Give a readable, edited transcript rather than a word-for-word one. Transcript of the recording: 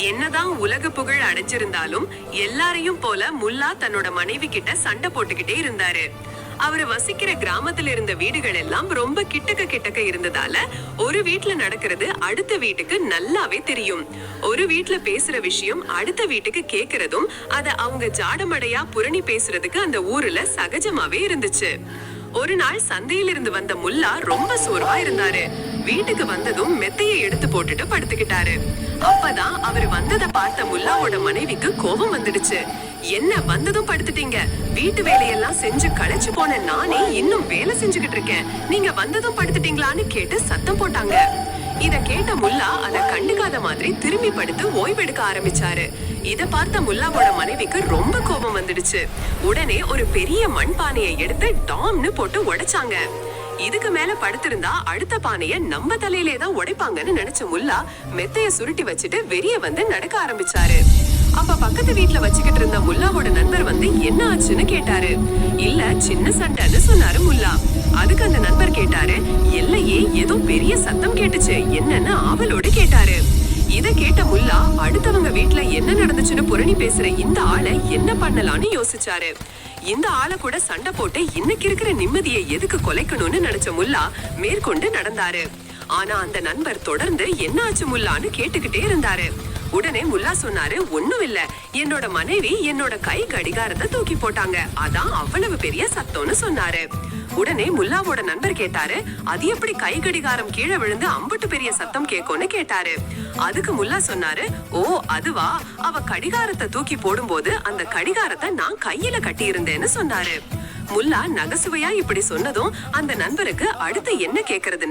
என்னதான் உலக புகழ் அடைஞ்சிருந்தாலும் எல்லாரையும் போல முல்லா தன்னோட மனைவி கிட்ட சண்டை போட்டுக்கிட்டே இருந்தாரு. அவரு வசிக்கிற கிராமத்துல இருந்த வீடுகள் எல்லாம் ரொம்ப கிட்டக்க இருந்ததால ஒரு வீட்டுல நடக்கிறது அடுத்த வீட்டுக்கு நல்லாவே தெரியும். ஒரு வீட்டுல பேசுற விஷயம் அடுத்த வீட்டுக்கு கேக்குறதும் அத அவங்க ஜாடமடையா புரணி பேசுறதுக்கு அந்த ஊர்ல சகஜமாவே இருந்துச்சு. ஒரு நாள் சந்தையில இருந்து வந்த முல்லா ரொம்ப சோர்வா இருந்தாரு. வீட்டுக்கு வந்ததும் மெத்தையை எடுத்து போட்டுட்டு படுத்துக்கிட்டாரு. அப்பதான் அவரு வந்ததை பார்த்த முல்லாவோட மனைவிக்கு கோபம் வந்துடுச்சு. என்ன வந்ததும் படுத்துட்டீங்க, வீட்டு வேலையெல்லாம் செஞ்சு களைச்சு போன நானே இன்னும் வேலை செஞ்சுக்கிட்டு இருக்கேன், நீங்க வந்ததும் படுத்துட்டீங்களான்னு கேட்டு சத்தம் போட்டாங்க. இத கேட்ட முல்லா அத கண்டுக்காத மாதிரி திரும்பி படுத்து ஓய்வெடுக்க ஆரம்பிச்சாரு. இத பார்த்த முல்லாவோட மனைவிக்கு ரொம்ப கோபம் வந்துடுச்சு. உடனே ஒரு பெரிய மண் பானையை எடுத்து டாம்னு போட்டு உடைச்சாங்க. இதுக்கு மேல படுத்திருந்தா அடுத்த பானைய நம்ம தலையிலே தான் உடைப்பாங்கன்னு நினைச்ச முல்லா மெத்தைய சுருட்டி வச்சுட்டு வெளிய வந்து நடக்க ஆரம்பிச்சாரு. அப்ப பக்கத்து வீட்டுல வச்சுக்கிட்டு இருந்த முல்லாவோட நண்பர் வந்து என்ன ஆச்சுன்னு கேட்டாரு. இல்ல சின்ன சண்டைன்னு சொன்னாரு முல்லா. அதுக்கு அந்த நண்பர் கேட்டாரு, இல்லையே ஏதோ பெரிய சத்தம் கேட்டுச்சு, என்னன்னு ஆவலோடு கேட்டாரு. இத கேட்ட முல்லா அடுத்தவங்க வீட்டுல என்ன நடந்துச்சுன்னு புரணி பேசுற இந்த ஆளை என்ன பண்ணலாம்னு யோசிச்சாரு. இந்த ஆளை கூட சண்டை போட்டு இன்னைக்கு இருக்கிற நிம்மதியை எதுக்கு கொலைக்கணும்னு நினைச்ச முல்லா மேற்கொண்டு நடந்தாரு. ஆனா அந்த நண்பர் தொடர்ந்து என்ன ஆச்சு முல்லான்னு கேட்டுக்கிட்டே இருந்தாரு. உடனே முல்லா சொன்னாரு, ஒண்ணும் இல்ல, என்னோட மனைவி என்னோட கை கடிகாரத்தை தூக்கி போட்டாங்க, அதான் அவ்வளவு பெரிய சத்தம்னு சொன்னாரு. உடனே முல்லாவோட நண்பர் கேட்டாரு, அது எப்படி கை கடிகாரம் கீழே விழுந்து அம்புட்டு பெரிய சத்தம் கேட்கும்னு கேட்டாரு. அதுக்கு முல்லா சொன்னாரு, ஓ அதுவா, அவ கடிகாரத்தை தூக்கி போடும்போது அந்த கடிகாரத்தை நான் கையில கட்டி இருந்தேன்னு சொன்னாரு. முல்லா நகைசுவையா இப்படி சொன்னதும் அந்த நண்பருக்கு அடுத்து என்ன கேக்குறதுன்னு